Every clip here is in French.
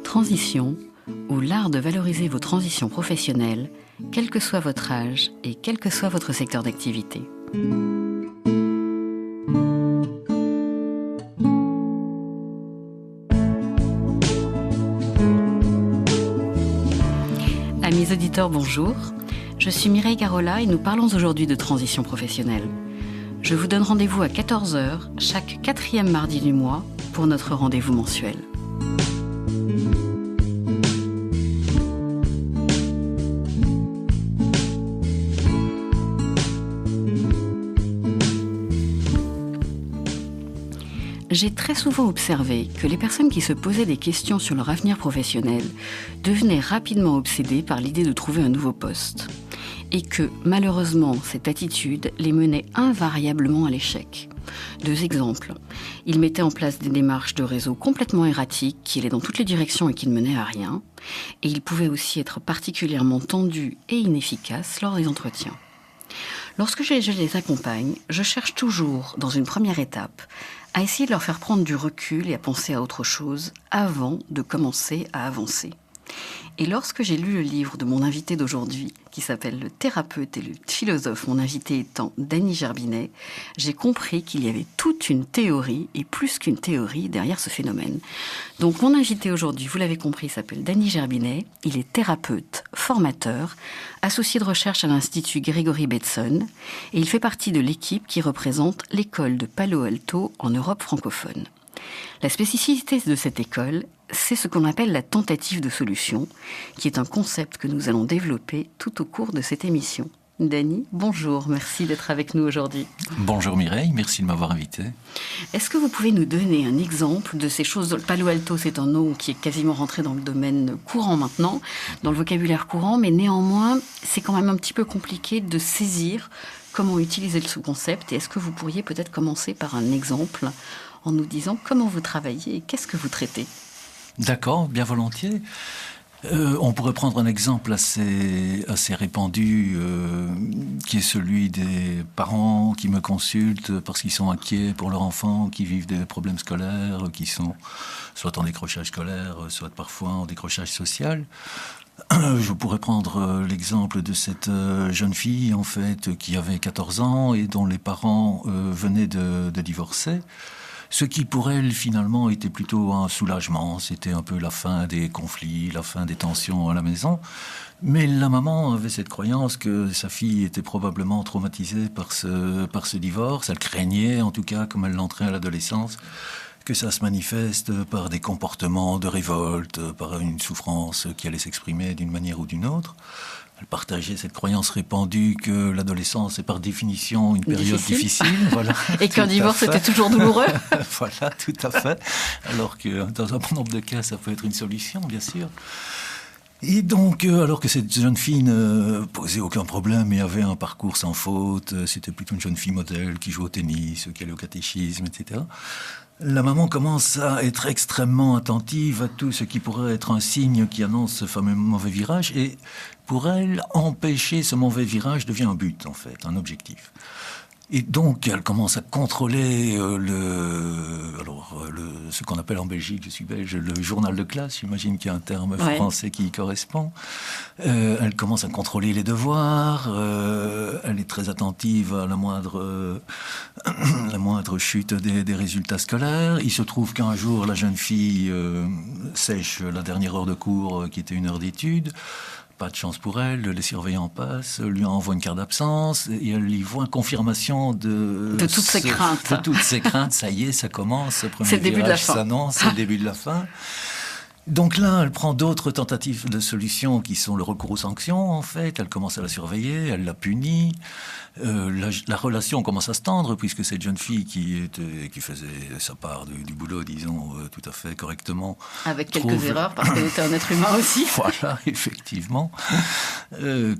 Transition, ou l'art de valoriser vos transitions professionnelles, quel que soit votre âge et quel que soit votre secteur d'activité. Amis auditeurs, bonjour. Je suis Mireille Carola et nous parlons aujourd'hui de transition professionnelle. Je vous donne rendez-vous à 14h, chaque 4e mardi du mois, pour notre rendez-vous mensuel. J'ai très souvent observé que les personnes qui se posaient des questions sur leur avenir professionnel devenaient rapidement obsédées par l'idée de trouver un nouveau poste. Et que, malheureusement, cette attitude les menait invariablement à l'échec. 2 exemples. Ils mettaient en place des démarches de réseau complètement erratiques qui allaient dans toutes les directions et qui ne menaient à rien. Et ils pouvaient aussi être particulièrement tendus et inefficaces lors des entretiens. Lorsque je les accompagne, je cherche toujours, dans une première étape, à essayer de leur faire prendre du recul et à penser à autre chose avant de commencer à avancer. Et lorsque j'ai lu le livre de mon invité d'aujourd'hui, qui s'appelle « Le thérapeute et le philosophe », mon invité étant Dany Gerbinet, j'ai compris qu'il y avait toute une théorie, et plus qu'une théorie, derrière ce phénomène. Donc mon invité aujourd'hui, vous l'avez compris, s'appelle Dany Gerbinet. Il est thérapeute, formateur, associé de recherche à l'Institut Gregory Bateson, et il fait partie de l'équipe qui représente l'école de Palo Alto en Europe francophone. La spécificité de cette école, c'est ce qu'on appelle la tentative de solution, qui est un concept que nous allons développer tout au cours de cette émission. Dany, bonjour, merci d'être avec nous aujourd'hui. Bonjour Mireille, merci de m'avoir invité. Est-ce que vous pouvez nous donner un exemple de ces choses? Palo Alto, c'est un nom qui est quasiment rentré dans le domaine courant maintenant, dans le vocabulaire courant, mais néanmoins, c'est quand même un petit peu compliqué de saisir comment utiliser ce concept. Et est-ce que vous pourriez peut-être commencer par un exemple en nous disant comment vous travaillez et qu'est-ce que vous traitez? D'accord, bien volontiers. On pourrait prendre un exemple assez répandu, qui est celui des parents qui me consultent parce qu'ils sont inquiets pour leur enfant, qui vivent des problèmes scolaires, qui sont soit en décrochage scolaire, soit parfois en décrochage social. Je pourrais prendre l'exemple de cette jeune fille, en fait, qui avait 14 ans et dont les parents venaient de divorcer. Ce qui, pour elle, finalement, était plutôt un soulagement. C'était un peu la fin des conflits, la fin des tensions à la maison. Mais la maman avait cette croyance que sa fille était probablement traumatisée par ce divorce. Elle craignait, en tout cas, comme elle l'entrait à l'adolescence, que ça se manifeste par des comportements de révolte, par une souffrance qui allait s'exprimer d'une manière ou d'une autre. Elle partageait cette croyance répandue que l'adolescence est par définition une période difficile. Voilà, et qu'un divorce était toujours douloureux. Voilà, tout à fait. Alors que dans un bon nombre de cas, ça peut être une solution, bien sûr. Et donc, alors que cette jeune fille ne posait aucun problème et avait un parcours sans faute, c'était plutôt une jeune fille modèle qui joue au tennis, qui allait au catéchisme, etc. La maman commence à être extrêmement attentive à tout ce qui pourrait être un signe qui annonce ce fameux mauvais virage. Et pour elle, empêcher ce mauvais virage devient un but, en fait, un objectif. Et donc, elle commence à contrôler ce qu'on appelle en Belgique, je suis belge, le journal de classe. J'imagine qu'il y a un terme français qui y correspond. Elle commence à contrôler les devoirs. Elle est très attentive à la moindre chute des résultats scolaires. Il se trouve qu'un jour, la jeune fille sèche la dernière heure de cours, qui était une heure d'études. Pas de chance pour elle, les surveillants passent, lui envoient une carte d'absence et elle y voit une confirmation de toutes ses craintes. De toutes ses craintes, ça y est, ça commence, ce premier virage s'annonce, c'est le début de la fin. Donc là, elle prend d'autres tentatives de solutions qui sont le recours aux sanctions, en fait. Elle commence à la surveiller, elle la punit. La relation commence à se tendre, puisque cette jeune fille qui faisait sa part du boulot, disons, tout à fait correctement. Avec quelques erreurs, parce qu'elle était un être humain aussi. Voilà, effectivement.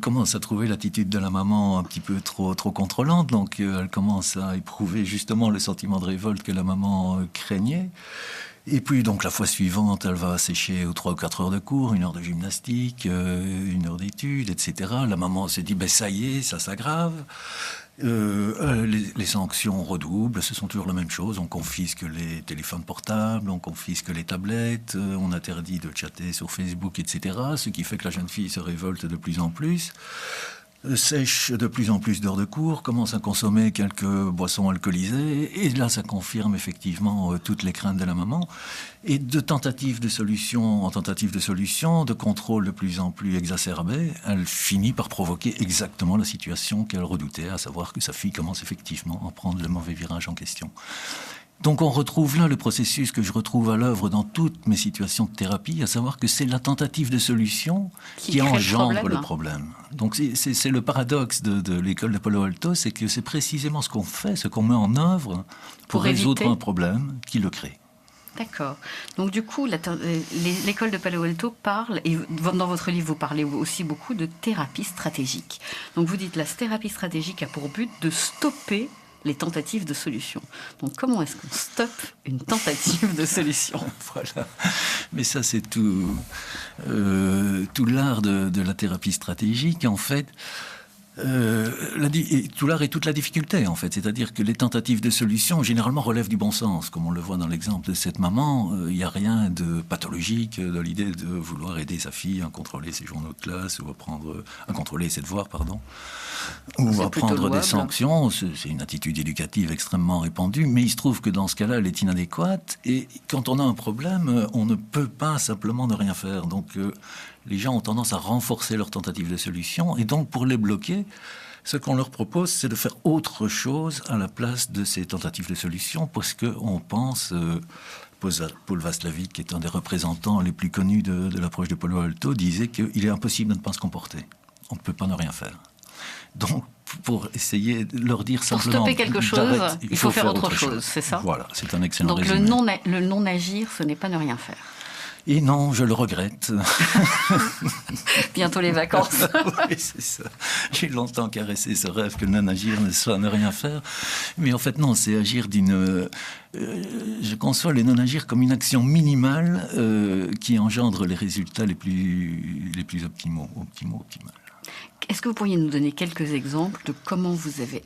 Commence à trouver l'attitude de la maman un petit peu trop contrôlante. Donc elle commence à éprouver justement le sentiment de révolte que la maman craignait. Et puis donc la fois suivante, elle va sécher aux 3 ou 4 heures de cours, 1 heure de gymnastique, 1 heure d'études, etc. La maman se dit, ça y est, ça s'aggrave. Les sanctions redoublent, ce sont toujours la même chose. On confisque les téléphones portables, on confisque les tablettes, on interdit de chatter sur Facebook, etc. Ce qui fait que la jeune fille se révolte de plus en plus. Sèche de plus en plus d'heures de cours, commence à consommer quelques boissons alcoolisées, et là ça confirme effectivement toutes les craintes de la maman. Et de tentative de solution en tentative de solution, de contrôle de plus en plus exacerbé, elle finit par provoquer exactement la situation qu'elle redoutait, à savoir que sa fille commence effectivement à prendre le mauvais virage en question. Donc on retrouve là le processus que je retrouve à l'œuvre dans toutes mes situations de thérapie, à savoir que c'est la tentative de solution qui engendre le problème. Donc c'est le paradoxe de l'école de Palo Alto, c'est que c'est précisément ce qu'on fait, ce qu'on met en œuvre pour résoudre un problème qui le crée. D'accord. Donc du coup, l'école de Palo Alto parle, et dans votre livre, vous parlez aussi beaucoup de thérapie stratégique. Donc vous dites la thérapie stratégique a pour but de stopper les tentatives de solution. Donc, comment est-ce qu'on stoppe une tentative de solution ? Voilà. Mais ça, c'est tout l'art de la thérapie stratégique, en fait. Tout l'art et toute la difficulté, en fait. C'est-à-dire que les tentatives de solution, généralement, relèvent du bon sens. Comme on le voit dans l'exemple de cette maman, il n'y a rien de pathologique dans l'idée de vouloir aider sa fille à contrôler ses journaux de classe, ou à contrôler ses devoirs, ou à prendre des sanctions. C'est une attitude éducative extrêmement répandue, mais il se trouve que dans ce cas-là, elle est inadéquate. Et quand on a un problème, on ne peut pas simplement ne rien faire. Donc, les gens ont tendance à renforcer leurs tentatives de solution. Et donc, pour les bloquer, ce qu'on leur propose, c'est de faire autre chose à la place de ces tentatives de solution, parce qu'on pense... Paul Václavic, qui est un des représentants les plus connus de l'approche de Palo Alto, disait qu'il est impossible de ne pas se comporter. On ne peut pas ne rien faire. Donc, pour essayer de leur dire simplement... Pour stopper quelque chose, il faut faire autre chose, c'est ça ? Voilà, c'est un excellent résumé. Donc le non-agir, ce n'est pas ne rien faire. Et non, je le regrette. Bientôt les vacances. Oui, c'est ça. J'ai longtemps caressé ce rêve que le non-agir ne soit ne rien faire. Mais en fait, non, c'est agir je conçois les non-agir comme une action minimale qui engendre les résultats les plus optimaux. Est-ce que vous pourriez nous donner quelques exemples de comment vous avez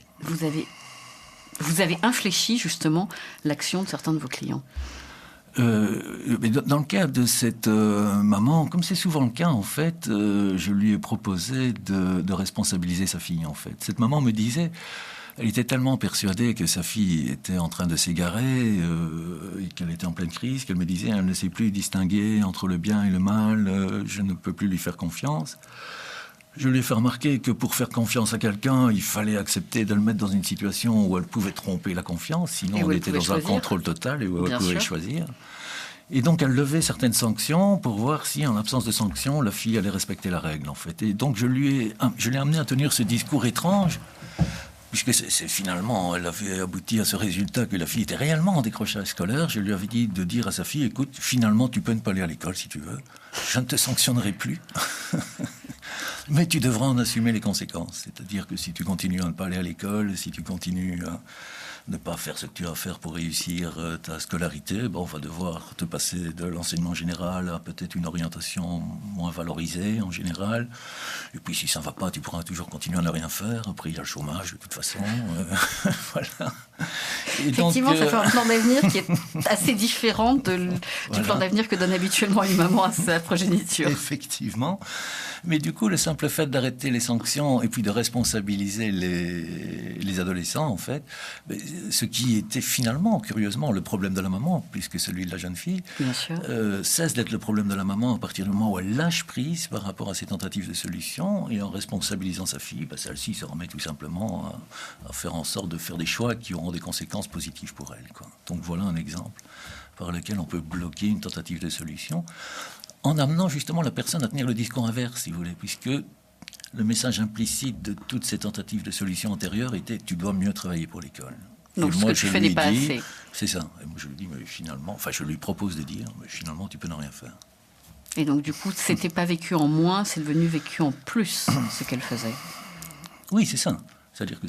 infléchi justement l'action de certains de vos clients ? Dans le cas de cette maman, comme c'est souvent le cas en fait, je lui ai proposé de responsabiliser sa fille en fait. Cette maman me disait, elle était tellement persuadée que sa fille était en train de s'égarer et qu'elle était en pleine crise, qu'elle me disait, elle ne sait plus distinguer entre le bien et le mal, je ne peux plus lui faire confiance. Je lui ai fait remarquer que pour faire confiance à quelqu'un, il fallait accepter de le mettre dans une situation où elle pouvait tromper la confiance, sinon on était dans un contrôle total et où elle pouvait choisir. Et donc elle levait certaines sanctions pour voir si, en l'absence de sanctions, la fille allait respecter la règle, en fait. Et donc je l'ai amené à tenir ce discours étrange, puisque finalement, elle avait abouti à ce résultat que la fille était réellement en décrochage scolaire. Je lui avais dit de dire à sa fille, écoute, finalement, tu peux ne pas aller à l'école si tu veux. Je ne te sanctionnerai plus. Mais tu devras en assumer les conséquences. C'est-à-dire que si tu continues à ne pas aller à l'école, si tu continues à ne pas faire ce que tu as à faire pour réussir ta scolarité, on va devoir te passer de l'enseignement général à peut-être une orientation moins valorisée en général. Et puis si ça ne va pas, tu pourras toujours continuer à ne rien faire. Après, il y a le chômage de toute façon. Voilà. Et effectivement, donc, ça fait un plan d'avenir qui est assez différent du plan d'avenir que donne habituellement une maman à sa progéniture. Effectivement. Mais du coup, le simple fait d'arrêter les sanctions et puis de responsabiliser les adolescents, en fait, ce qui était finalement, curieusement, le problème de la maman, puisque celui de la jeune fille, cesse d'être le problème de la maman à partir du moment où elle lâche prise par rapport à ses tentatives de solution, et en responsabilisant sa fille, celle-ci se remet tout simplement à faire en sorte de faire des choix qui auront des conséquences positives pour elle, quoi. Donc voilà un exemple par lequel on peut bloquer une tentative de solution, en amenant justement la personne à tenir le discours inverse, si vous voulez, puisque le message implicite de toutes ces tentatives de solution antérieures était « tu dois mieux travailler pour l'école ». Donc ce que tu fais n'est pas assez. C'est ça. Et moi je lui dis, mais finalement, je lui propose de dire, mais finalement tu peux ne rien faire. Et donc du coup, c'était pas vécu en moins, c'est devenu vécu en plus, ce qu'elle faisait. Oui, c'est ça. C'est-à-dire que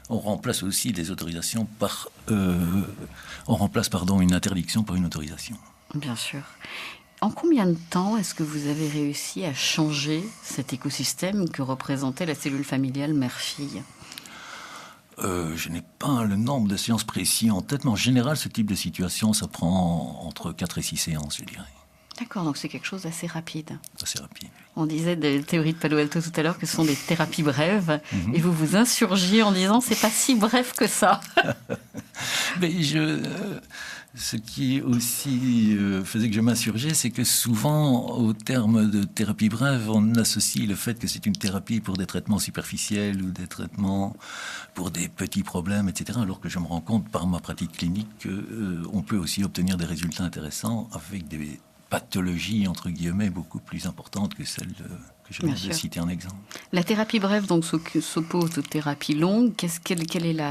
on remplace aussi les autorisations par... on remplace, une interdiction par une autorisation. Bien sûr. En combien de temps est-ce que vous avez réussi à changer cet écosystème que représentait la cellule familiale mère-fille ? Je n'ai pas le nombre de séances précis en tête, mais en général, ce type de situation, ça prend entre 4 et 6 séances, je dirais. D'accord, donc c'est quelque chose d'assez rapide. Assez rapide. On disait des théories de Palo Alto tout à l'heure que ce sont des thérapies brèves, et vous vous insurgiez en disant c'est pas si bref que ça. Mais ce qui aussi faisait que je m'insurgeais, c'est que souvent, au terme de thérapie brève, on associe le fait que c'est une thérapie pour des traitements superficiels ou des traitements pour des petits problèmes, etc. Alors que je me rends compte par ma pratique clinique qu'on peut aussi obtenir des résultats intéressants avec des pathologies, entre guillemets, beaucoup plus importantes que celles que je viens de citer en exemple. La thérapie brève donc s'oppose aux thérapies longues. Quelle est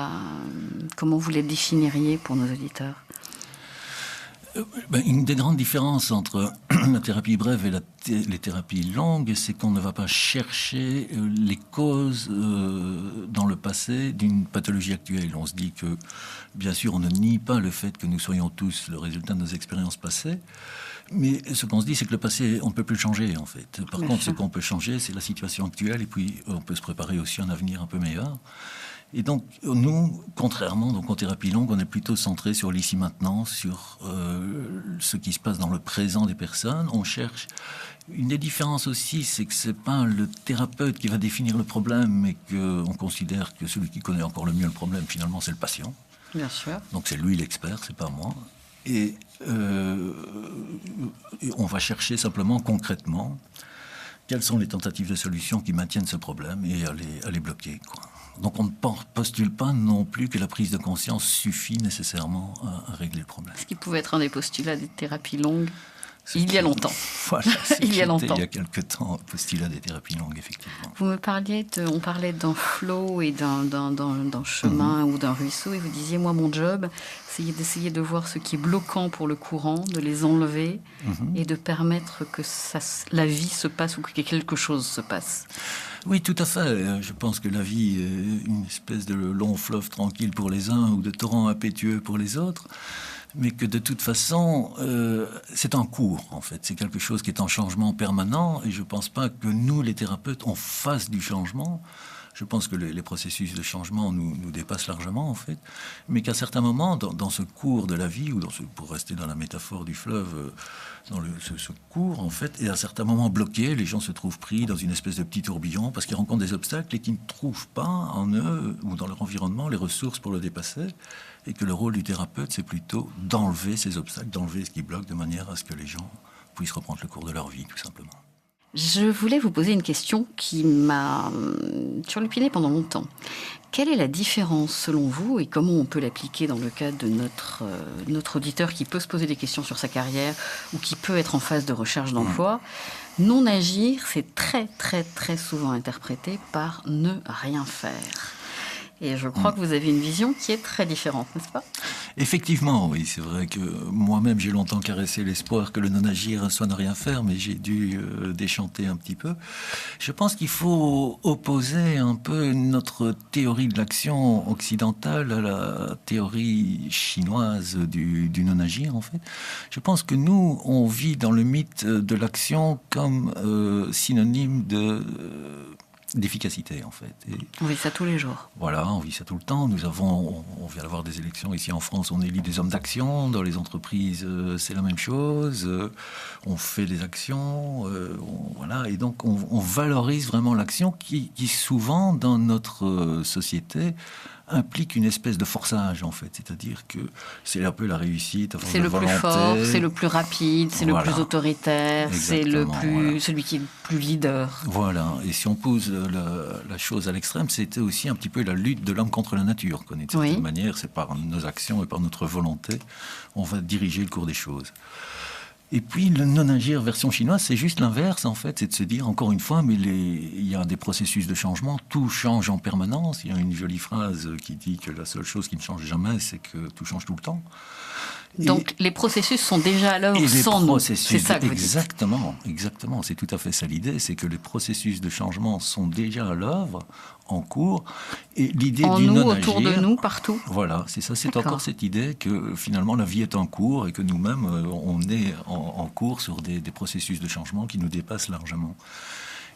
comment vous la définiriez pour nos auditeurs ? Une des grandes différences entre la thérapie brève et les thérapies longues, c'est qu'on ne va pas chercher les causes dans le passé d'une pathologie actuelle. On se dit que, bien sûr, on ne nie pas le fait que nous soyons tous le résultat de nos expériences passées, mais ce qu'on se dit, c'est que le passé, on ne peut plus le changer, en fait. Par contre, ce qu'on peut changer, c'est la situation actuelle, et puis on peut se préparer aussi à un avenir un peu meilleur. Et donc, nous, contrairement aux thérapies longues, on est plutôt centré sur l'ici-maintenant, sur ce qui se passe dans le présent des personnes. On cherche... Une des différences aussi, c'est que ce n'est pas le thérapeute qui va définir le problème, mais qu'on considère que celui qui connaît encore le mieux le problème, finalement, c'est le patient. Bien sûr. Donc c'est lui l'expert, c'est pas moi. Et on va chercher simplement, concrètement, quelles sont les tentatives de solution qui maintiennent ce problème et à les bloquer, quoi. Donc on ne postule pas non plus que la prise de conscience suffit nécessairement à régler le problème. Ce qui pouvait être un des postulats des thérapies longues il y a longtemps. Voilà, il y a longtemps. Il y a quelque temps, postulat des thérapies longues, effectivement. Vous me parliez, on parlait d'un flot et d'un chemin ou d'un ruisseau, et vous disiez, moi, mon job, c'est d'essayer de voir ce qui est bloquant pour le courant, de les enlever et de permettre que la vie se passe ou que quelque chose se passe. Oui, tout à fait. Je pense que la vie est une espèce de long fleuve tranquille pour les uns ou de torrent impétueux pour les autres, mais que de toute façon, c'est en cours, en fait. C'est quelque chose qui est en changement permanent, et je ne pense pas que nous, les thérapeutes, on fasse du changement. Je pense que les processus de changement nous dépassent largement, en fait, mais qu'à certains moments, dans ce cours de la vie, ou pour rester dans la métaphore du fleuve, dans ce cours, en fait, et à certains moments bloqués, les gens se trouvent pris dans une espèce de petit tourbillon parce qu'ils rencontrent des obstacles et qu'ils ne trouvent pas en eux ou dans leur environnement les ressources pour le dépasser, et que le rôle du thérapeute, c'est plutôt d'enlever ces obstacles, d'enlever ce qui bloque, de manière à ce que les gens puissent reprendre le cours de leur vie, tout simplement. Je voulais vous poser une question qui m'a turlupiné pendant longtemps. Quelle est la différence selon vous, et comment on peut l'appliquer dans le cadre de notre auditeur qui peut se poser des questions sur sa carrière ou qui peut être en phase de recherche d'emploi? Non agir, c'est très très très souvent interprété par ne rien faire. Et je crois que vous avez une vision qui est très différente, n'est-ce pas? Effectivement, oui. C'est vrai que moi-même, j'ai longtemps caressé l'espoir que le non-agir soit ne rien faire, mais j'ai dû déchanter un petit peu. Je pense qu'il faut opposer un peu notre théorie de l'action occidentale à la théorie chinoise du non-agir, en fait. Je pense que nous, on vit dans le mythe de l'action comme synonyme d'efficacité, en fait. Et on vit ça tous les jours. Voilà, on vit ça tout le temps. On vient d'avoir des élections ici en France, on élit des hommes d'action. Dans les entreprises, c'est la même chose. On fait des actions, voilà. Et donc, on valorise vraiment l'action qui souvent, dans notre société, implique une espèce de forçage, en fait. C'est-à-dire que c'est un peu la réussite. C'est le plus fort, c'est le plus rapide, c'est le plus autoritaire, c'est celui qui est le plus leader. Voilà. Et si on pose la chose à l'extrême, c'était aussi un petit peu la lutte de l'homme contre la nature. D'une certaine manière, c'est par nos actions et par notre volonté, on va diriger le cours des choses. Et puis, le non-agir version chinoise, c'est juste l'inverse, en fait. C'est de se dire, encore une fois, mais il y a des processus de changement, tout change en permanence. Il y a une jolie phrase qui dit que la seule chose qui ne change jamais, c'est que tout change tout le temps. Donc les processus sont déjà à l'œuvre sans nous. C'est ça que vous dites. Exactement. C'est tout à fait ça l'idée, c'est que les processus de changement sont déjà à l'œuvre, en cours, et l'idée du non-agir... autour de nous, partout. Voilà, c'est ça, c'est encore cette idée que finalement la vie est en cours et que nous-mêmes, on est en cours sur des processus de changement qui nous dépassent largement.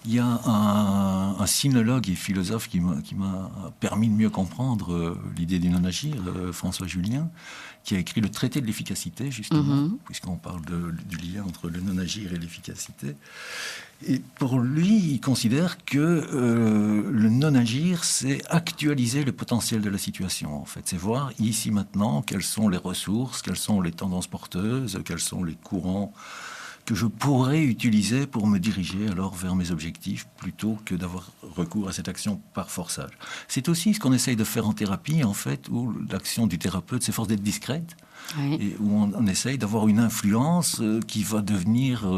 Il y a un sinologue et philosophe qui m'a permis de mieux comprendre l'idée du non-agir, François Julien, qui a écrit le traité de l'efficacité, justement, puisqu'on parle du lien entre le non-agir et l'efficacité. Et pour lui, il considère que le non-agir, c'est actualiser le potentiel de la situation, en fait. C'est voir ici, maintenant, quelles sont les ressources, quelles sont les tendances porteuses, quels sont les courants que je pourrais utiliser pour me diriger alors vers mes objectifs plutôt que d'avoir recours à cette action par forçage. C'est aussi ce qu'on essaye de faire en thérapie, en fait, où l'action du thérapeute s'efforce d'être discrète, et où on essaye d'avoir une influence qui va devenir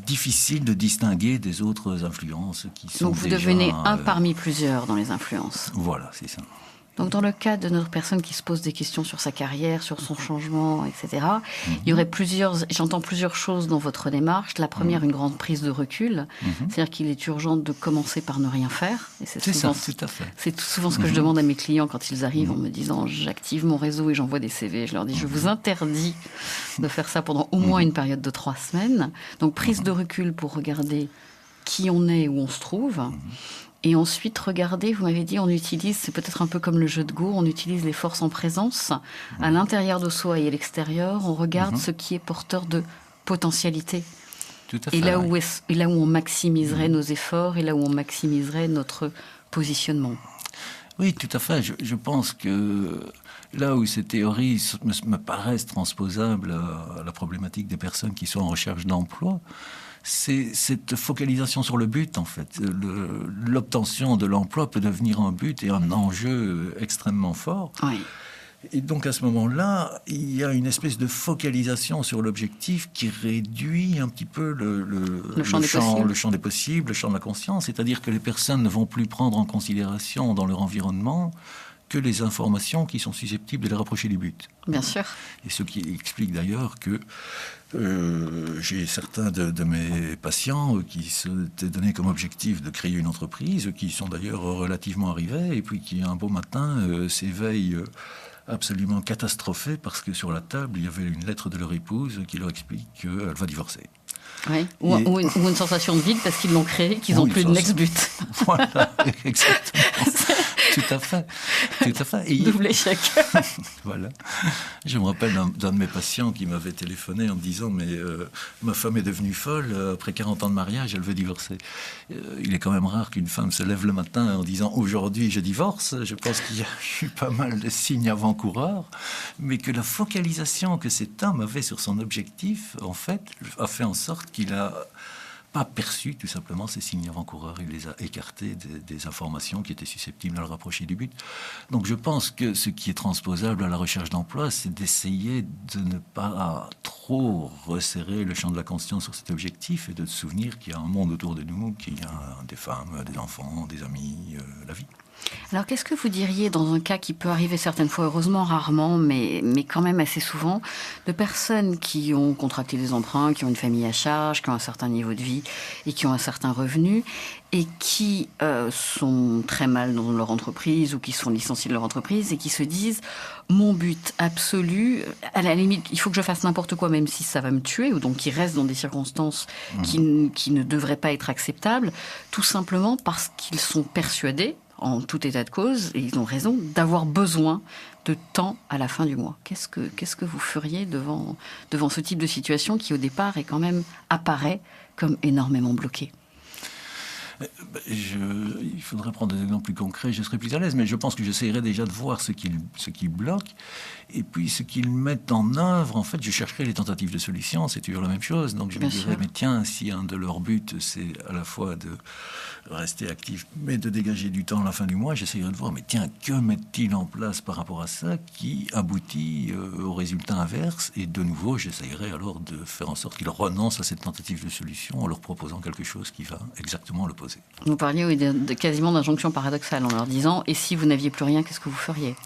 difficile de distinguer des autres influences qui sont Donc vous déjà, devenez un parmi plusieurs dans les influences. Voilà, c'est ça. Donc dans le cas de notre personne qui se pose des questions sur sa carrière, sur son changement, etc., il y aurait j'entends plusieurs choses dans votre démarche. La première, une grande prise de recul. C'est-à-dire qu'il est urgent de commencer par ne rien faire. Et c'est souvent, ça, tout à fait. C'est souvent ce que je demande à mes clients quand ils arrivent en me disant « j'active mon réseau et j'envoie des CV ». Je leur dis « je vous interdis de faire ça pendant au moins une période de 3 semaines ». Donc prise de recul pour regarder qui on est et où on se trouve. Et ensuite, regardez, vous m'avez dit, on utilise, c'est peut-être un peu comme le jeu de Go, on utilise les forces en présence à l'intérieur de soi et à l'extérieur. On regarde ce qui est porteur de potentialité. Tout à fait, et là où on maximiserait nos efforts et là où on maximiserait notre positionnement. Oui, tout à fait. Je pense que là où ces théories me paraissent transposables à la problématique des personnes qui sont en recherche d'emploi, c'est cette focalisation sur le but, en fait. L'obtention de l'emploi peut devenir un but et un enjeu extrêmement fort. Oui. Et donc, à ce moment-là, il y a une espèce de focalisation sur l'objectif qui réduit un petit peu le champ des possibles, le champ de la conscience. C'est-à-dire que les personnes ne vont plus prendre en considération dans leur environnement que les informations qui sont susceptibles de les rapprocher du but. Bien sûr. Et ce qui explique d'ailleurs que j'ai certains de mes patients qui s'étaient donné comme objectif de créer une entreprise, qui sont d'ailleurs relativement arrivés, et puis qui un beau matin s'éveillent absolument catastrophés parce que sur la table, il y avait une lettre de leur épouse qui leur explique qu'elle va divorcer. Oui. Ou une sensation de vide parce qu'ils l'ont créé, qu'ils n'ont plus de next but. Voilà, exactement. Tout à fait. Double échec. Voilà. Je me rappelle d'un de mes patients qui m'avait téléphoné en me disant « Mais ma femme est devenue folle, après 40 ans de mariage, elle veut divorcer. » Il est quand même rare qu'une femme se lève le matin en disant « Aujourd'hui, je divorce ». Je pense qu'il y a eu pas mal de signes avant-coureurs, mais que la focalisation que cet homme avait sur son objectif, en fait, a fait en sorte qu'il a pas perçu tout simplement ces signes avant-coureurs. Il les a écartés des informations qui étaient susceptibles de le rapprocher du but. Donc je pense que ce qui est transposable à la recherche d'emploi, c'est d'essayer de ne pas trop resserrer le champ de la conscience sur cet objectif et de se souvenir qu'il y a un monde autour de nous, qu'il y a des femmes, des enfants, des amis, la vie. Alors, qu'est-ce que vous diriez dans un cas qui peut arriver certaines fois, heureusement rarement, mais quand même assez souvent, de personnes qui ont contracté des emprunts, qui ont une famille à charge, qui ont un certain niveau de vie et qui ont un certain revenu et qui sont très mal dans leur entreprise ou qui sont licenciés de leur entreprise et qui se disent « mon but absolu, à la limite, il faut que je fasse n'importe quoi même si ça va me tuer » ou donc qui restent dans des circonstances qui ne devraient pas être acceptables, tout simplement parce qu'ils sont persuadés, en tout état de cause, et ils ont raison, d'avoir besoin de temps à la fin du mois. Qu'est-ce que vous feriez devant ce type de situation qui, au départ, est quand même apparaît comme énormément bloqué ? Il faudrait prendre des exemples plus concrets, je serais plus à l'aise, mais je pense que j'essaierai déjà de voir ce qui bloque, et puis ce qu'ils mettent en œuvre. En fait, je chercherai les tentatives de solutions, c'est toujours la même chose. Donc je me dirais, mais tiens, si un de leurs buts, c'est à la fois de rester actif, mais de dégager du temps à la fin du mois, j'essaierai de voir, mais tiens, que mettent-ils en place par rapport à ça qui aboutit au résultat inverse? Et de nouveau, j'essaierai alors de faire en sorte qu'ils renoncent à cette tentative de solution en leur proposant quelque chose qui va exactement à l'opposé. poser. Vous parliez quasiment d'injonction paradoxale en leur disant « Et si vous n'aviez plus rien, qu'est-ce que vous feriez ?»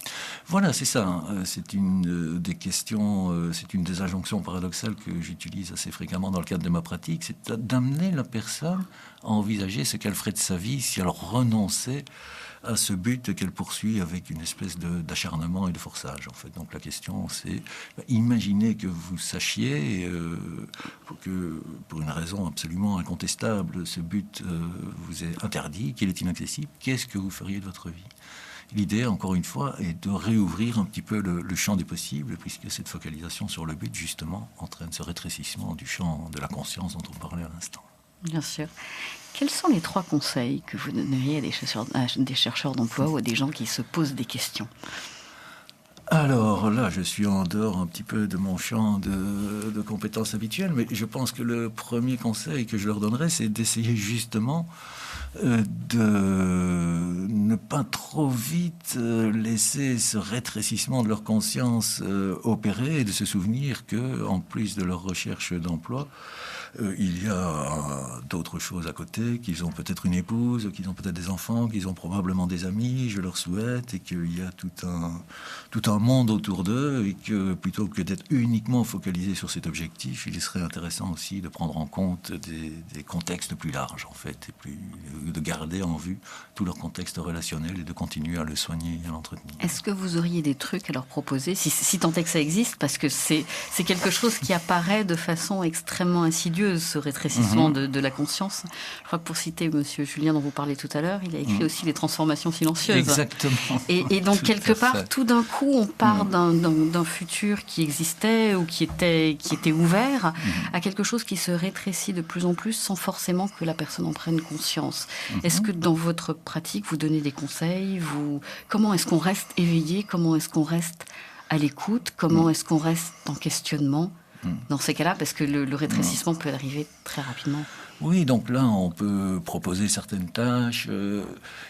Voilà, c'est ça. C'est une des questions, c'est une des injonctions paradoxales que j'utilise assez fréquemment dans le cadre de ma pratique, c'est d'amener la personne à envisager ce qu'elle ferait de sa vie si elle renonçait à ce but qu'elle poursuit avec une espèce d'acharnement et de forçage, en fait. Donc la question, c'est imaginez que vous sachiez que, pour une raison absolument incontestable, ce but vous est interdit, qu'il est inaccessible. Qu'est-ce que vous feriez de votre vie ? L'idée, encore une fois, est de réouvrir un petit peu le champ des possibles, puisque cette focalisation sur le but, justement, entraîne ce rétrécissement du champ de la conscience dont on parlait à l'instant. Bien sûr. Quels sont les 3 conseils que vous donneriez à des chercheurs d'emploi ou à des gens qui se posent des questions ? Alors là, je suis en dehors un petit peu de mon champ de compétences habituelles, mais je pense que le premier conseil que je leur donnerais, c'est d'essayer justement de ne pas trop vite laisser ce rétrécissement de leur conscience opérer et de se souvenir que, en plus de leur recherche d'emploi, il y a d'autres choses à côté, qu'ils ont peut-être une épouse, qu'ils ont peut-être des enfants, qu'ils ont probablement des amis, je leur souhaite, et qu'il y a tout un monde autour d'eux, et que plutôt que d'être uniquement focalisé sur cet objectif, il serait intéressant aussi de prendre en compte des contextes plus larges, en fait, et de garder en vue tout leur contexte relationnel et de continuer à le soigner et à l'entretenir. Est-ce que vous auriez des trucs à leur proposer, si tant est que ça existe, parce que c'est quelque chose qui apparaît de façon extrêmement insidieuse, ce rétrécissement de la conscience. Je crois que pour citer Monsieur Julien dont vous parlez tout à l'heure, il a écrit aussi Les transformations silencieuses. Exactement. Et donc quelque part, tout d'un coup, on part d'un futur qui existait ou qui était ouvert à quelque chose qui se rétrécit de plus en plus sans forcément que la personne en prenne conscience. Est-ce que dans votre pratique, vous donnez des conseils ? Comment est-ce qu'on reste éveillé ? Comment est-ce qu'on reste à l'écoute ? Comment est-ce qu'on reste en questionnement dans ces cas-là, parce que le rétrécissement peut arriver très rapidement. Oui, donc là, on peut proposer certaines tâches.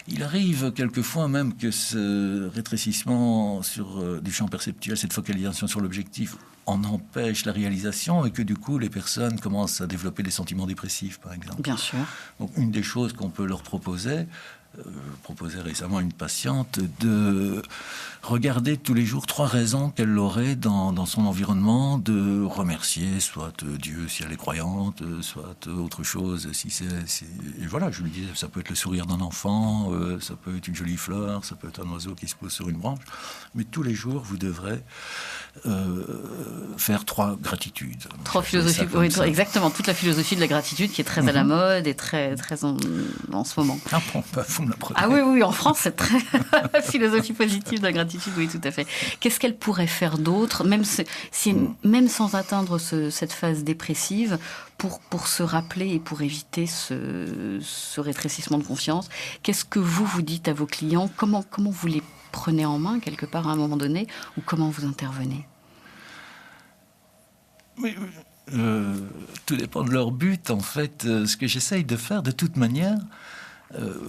Il arrive quelquefois même que ce rétrécissement du champ perceptuel, cette focalisation sur l'objectif, en empêche la réalisation et que du coup, les personnes commencent à développer des sentiments dépressifs, par exemple. Bien sûr. Donc, une des choses qu'on peut leur proposer, proposé récemment à une patiente de regarder tous les jours 3 raisons qu'elle aurait dans son environnement de remercier, soit Dieu si elle est croyante, soit autre chose si c'est... Et voilà, je lui disais, ça peut être le sourire d'un enfant, ça peut être une jolie fleur, ça peut être un oiseau qui se pose sur une branche, mais tous les jours vous devrez faire 3 gratitudes. 3 philosophies, oui, exactement, toute la philosophie de la gratitude qui est très à la mode et très en ce moment. Ah bon, vous me l'apprenez. Ah oui, en France, c'est très philosophie positive de la gratitude, oui, tout à fait. Qu'est-ce qu'elle pourrait faire d'autre, même sans atteindre cette phase dépressive, pour se rappeler et pour éviter ce rétrécissement de confiance? Qu'est-ce que vous dites à vos clients? Comment vous les prenez en main, quelque part, à un moment donné, ou comment vous intervenez? Tout dépend de leur but, en fait. Ce que j'essaye de faire, de toute manière,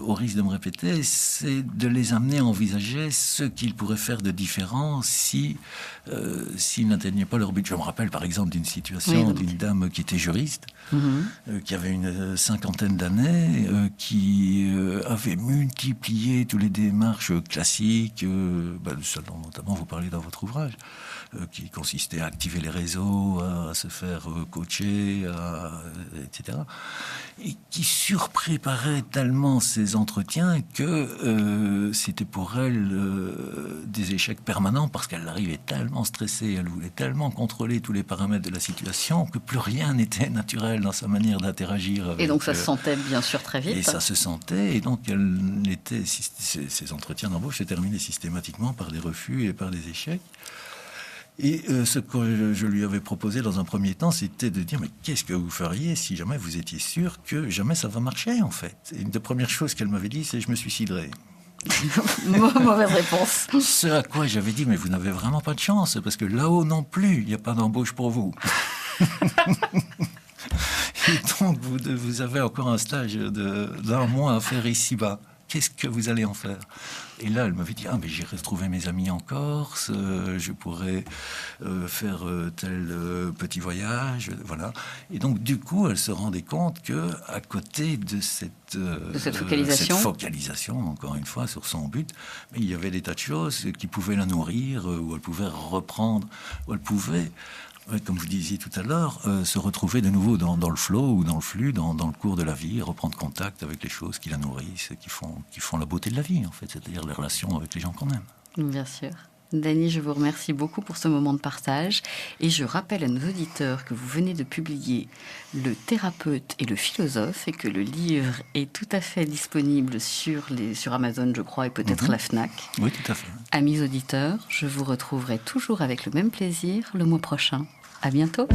au risque de me répéter, c'est de les amener à envisager ce qu'ils pourraient faire de différent s'ils n'atteignaient pas leur but. Je me rappelle par exemple d'une situation d'une dame qui était juriste, qui avait une 50aine d'années, qui avait multiplié toutes les démarches classiques, celles dont notamment vous parlez dans votre ouvrage, qui consistait à activer les réseaux, à se faire coacher, etc. Et qui surpréparait tellement ces entretiens que c'était pour elle des échecs permanents parce qu'elle arrivait tellement stressée, elle voulait tellement contrôler tous les paramètres de la situation que plus rien n'était naturel dans sa manière d'interagir. Et donc ça se sentait bien sûr très vite. Et ça se sentait, et donc ces entretiens d'embauche se terminaient systématiquement par des refus et par des échecs. Et ce que je lui avais proposé dans un premier temps, c'était de dire, mais qu'est-ce que vous feriez si jamais vous étiez sûr que jamais ça va marcher, en fait? Et une des premières choses qu'elle m'avait dit, c'est je me suiciderai. Mauvaise réponse. Ce à quoi j'avais dit, mais vous n'avez vraiment pas de chance, parce que là-haut non plus, il n'y a pas d'embauche pour vous. Et donc, vous avez encore un stage d'1 mois à faire ici-bas. qu'est-ce que vous allez en faire? Et là, elle m'avait dit, mais j'irai retrouver mes amis en Corse, je pourrais faire tel petit voyage, voilà. Et donc, du coup, elle se rendait compte que à côté de cette focalisation, encore une fois, sur son but, mais il y avait des tas de choses qui pouvaient la nourrir, où elle pouvait reprendre, où elle pouvait, comme vous disiez tout à l'heure, se retrouver de nouveau dans le flow ou dans le flux, dans le cours de la vie, et reprendre contact avec les choses qui la nourrissent, qui font la beauté de la vie, en fait, c'est-à-dire les relations avec les gens qu'on aime. Bien sûr. Dany, je vous remercie beaucoup pour ce moment de partage et je rappelle à nos auditeurs que vous venez de publier Le thérapeute et le philosophe et que le livre est tout à fait disponible sur Amazon, je crois, et peut-être la Fnac. Oui, tout à fait. Amis auditeurs, je vous retrouverai toujours avec le même plaisir le mois prochain. À bientôt.